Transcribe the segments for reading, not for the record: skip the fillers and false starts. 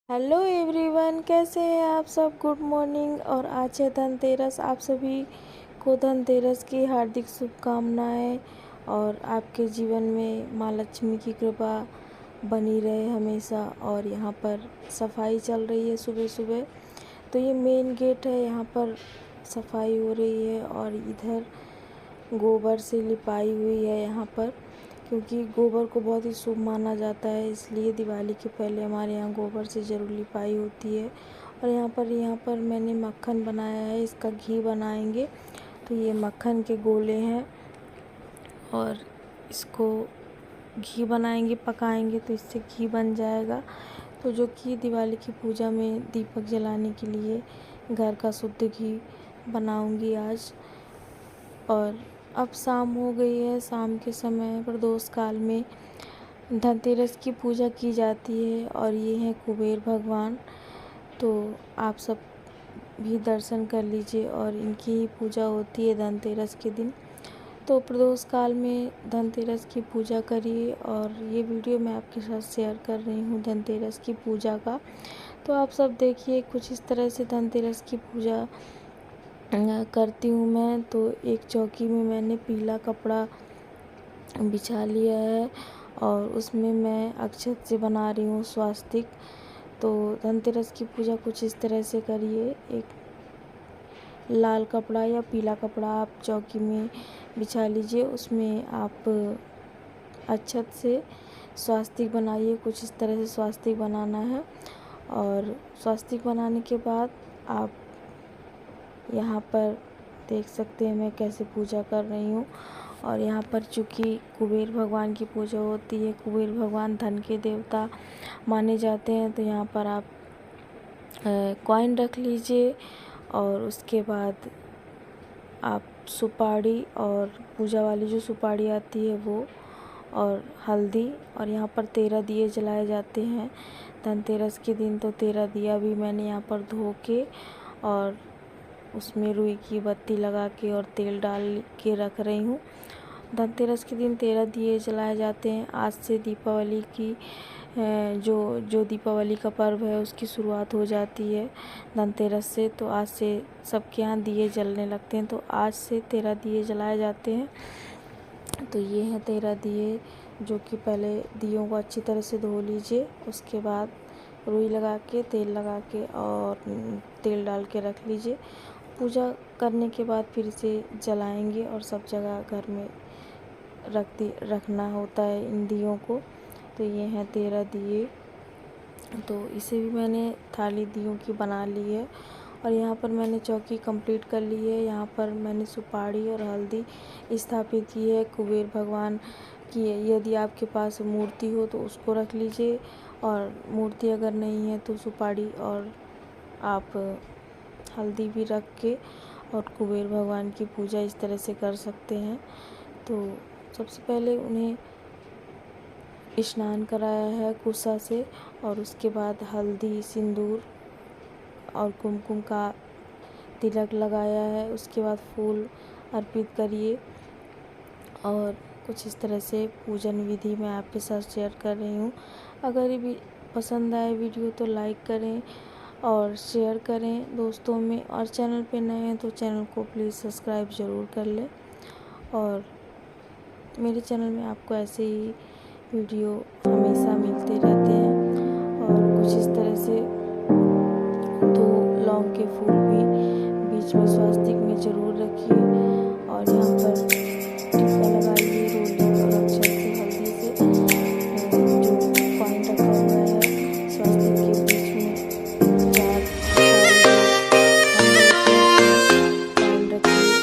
Hello everyone, कैसे हैं आप सब। Good morning. और आज है धनतेरस। आप सभी को धनतेरस की हार्दिक शुभकामनाएं और आपके जीवन में माँ लक्ष्मी की कृपा बनी रहे हमेशा। और यहाँ पर सफाई चल रही है सुबह सुबह। तो ये मेन गेट है, यहाँ पर सफाई हो रही है और इधर गोबर से लिपाई हुई है यहाँ पर, क्योंकि गोबर को बहुत ही शुभ माना जाता है, इसलिए दिवाली के पहले हमारे यहाँ गोबर से ज़रूर लिपाई होती है। और यहाँ पर मैंने मक्खन बनाया है, इसका घी बनाएंगे। तो ये मक्खन के गोले हैं और इसको घी बनाएंगे, पकाएंगे तो इससे घी बन जाएगा। तो जो कि दिवाली की पूजा में दीपक जलाने के लिए घर का शुद्ध घी बनाऊंगी आज। और अब शाम हो गई है। शाम के समय प्रदोष काल में धनतेरस की पूजा की जाती है और ये हैं कुबेर भगवान। तो आप सब भी दर्शन कर लीजिए और इनकी ही पूजा होती है धनतेरस के दिन। तो प्रदोष काल में धनतेरस की पूजा करिए। और ये वीडियो मैं आपके साथ शेयर कर रही हूँ धनतेरस की पूजा का। तो आप सब देखिए, कुछ इस तरह से धनतेरस की पूजा करती हूँ मैं। तो एक चौकी में मैंने पीला कपड़ा बिछा लिया है और उसमें मैं अक्षत से बना रही हूँ स्वास्तिक। तो धनतेरस की पूजा कुछ इस तरह से करिए। एक लाल कपड़ा या पीला कपड़ा आप चौकी में बिछा लीजिए, उसमें आप अक्षत से स्वास्तिक बनाइए। कुछ इस तरह से स्वास्तिक बनाना है। और स्वास्तिक बनाने के बाद आप यहाँ पर देख सकते हैं मैं कैसे पूजा कर रही हूँ। और यहाँ पर चूँकि कुबेर भगवान की पूजा होती है, कुबेर भगवान धन के देवता माने जाते हैं, तो यहाँ पर आप कॉइन रख लीजिए। और उसके बाद आप सुपारी और पूजा वाली जो सुपारी आती है वो, और हल्दी, और यहाँ पर 13 दिए जलाए जाते हैं धनतेरस के दिन। तो 13 दिया भी मैंने यहाँ पर धो के और उसमें रुई की बत्ती लगा के और तेल डाल के रख रही हूँ। धनतेरस के दिन 13 दिए जलाए जाते हैं। आज से दीपावली की जो दीपावली का पर्व है उसकी शुरुआत हो जाती है धनतेरस से। तो आज से सबके यहाँ दिए जलने लगते हैं। तो आज से 13 दिए जलाए जाते हैं। तो ये हैं 13 दिए, जो कि पहले दियों को अच्छी तरह से धो लीजिए। उसके बाद रुई लगा के, तेल लगा के और तेल डाल के रख लीजिए। पूजा करने के बाद फिर इसे जलाएंगे और सब जगह घर में रखना होता है इन दियों को। तो ये हैं 13 दिए। तो इसे भी मैंने थाली दियों की बना ली है। और यहाँ पर मैंने चौकी कंप्लीट कर ली है। यहाँ पर मैंने सुपारी और हल्दी स्थापित की है कुबेर भगवान की। यदि आपके पास मूर्ति हो तो उसको रख लीजिए, और मूर्ति अगर नहीं है तो सुपारी और आप हल्दी भी रख के और कुबेर भगवान की पूजा इस तरह से कर सकते हैं। तो सबसे पहले उन्हें स्नान कराया है कुसा से, और उसके बाद हल्दी, सिंदूर और कुमकुम का तिलक लगाया है। उसके बाद फूल अर्पित करिए। और कुछ इस तरह से पूजन विधि मैं आपके साथ शेयर कर रही हूँ। अगर ये भी पसंद आए वीडियो तो लाइक करें और शेयर करें दोस्तों में। और चैनल पे नए हैं तो चैनल को प्लीज़ सब्सक्राइब ज़रूर कर लें। और मेरे चैनल में आपको ऐसे ही वीडियो हमेशा मिलते रहते हैं। और कुछ इस तरह से 2 लौंग के फूल भी बीच में स्वास्तिक में ज़रूर रखिए। और यहाँ पर टीका लगाइए रोली और अक्षत से, हल्दी से। जो कॉइन रखा हुआ है स्वास्तिक के बीच में, 4 सारे कॉइन रखिए।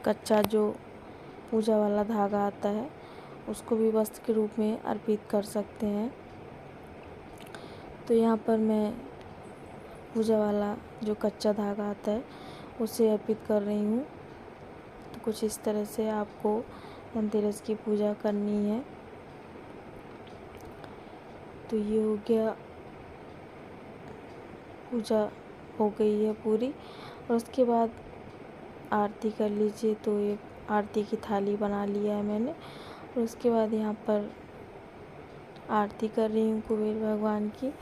कच्चा जो पूजा वाला धागा आता है उसको भी वस्त्र के रूप में अर्पित कर सकते हैं। तो यहाँ पर मैं पूजा वाला जो कच्चा धागा आता है उसे अर्पित कर रही हूँ। तो कुछ इस तरह से आपको धनतेरस की पूजा करनी है। तो ये हो गया, पूजा हो गई है पूरी। और उसके बाद आरती कर लीजिए। तो एक आरती की थाली बना लिया है मैंने। और उसके बाद यहाँ पर आरती कर रही हूँ कुबेर भगवान की।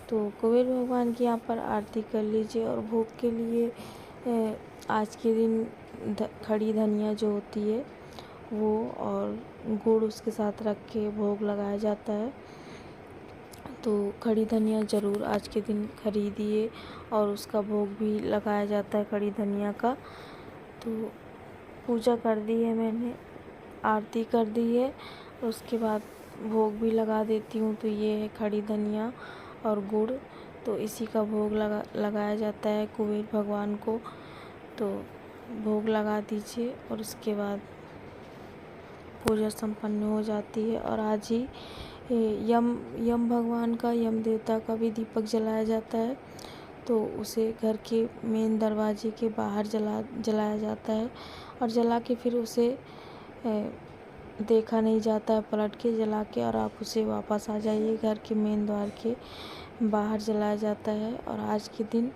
तो कुबेर भगवान की यहाँ पर आरती कर लीजिए। और भोग के लिए आज के दिन खड़ी धनिया जो होती है वो और गुड़ उसके साथ रख के भोग लगाया जाता है। तो खड़ी धनिया ज़रूर आज के दिन खरीदिए और उसका भोग भी लगाया जाता है खड़ी धनिया का। तो पूजा कर दी है मैंने, आरती कर दी है, उसके बाद भोग भी लगा देती हूँ। तो ये है खड़ी धनिया और गुड़। तो इसी का भोग लगाया जाता है कुबेर भगवान को। तो भोग लगा दीजिए और उसके बाद पूजा संपन्न हो जाती है। और आज ही यम भगवान का, यम देवता का भी दीपक जलाया जाता है। तो उसे घर के मेन दरवाजे के बाहर जलाया जाता है। और जला के फिर उसे देखा नहीं जाता है, पलट के जला के और आप उसे वापस आ जाइए। घर के मेन द्वार के बाहर जलाया जाता है। और आज के दिन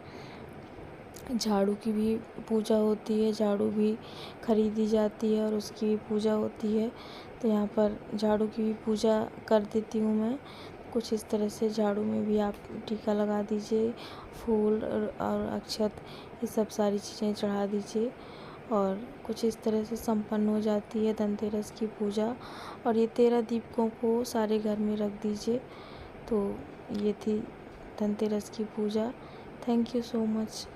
झाड़ू की भी पूजा होती है, झाड़ू भी खरीदी जाती है और उसकी भी पूजा होती है। तो यहाँ पर झाड़ू की भी पूजा कर देती हूँ मैं। कुछ इस तरह से झाड़ू में भी आप टीका लगा दीजिए, फूल और अक्षत, ये सब सारी चीज़ें चढ़ा दीजिए। और कुछ इस तरह से संपन्न हो जाती है धनतेरस की पूजा। और ये 13 दीपकों को सारे घर में रख दीजिए। तो ये थी धनतेरस की पूजा। Thank you so much.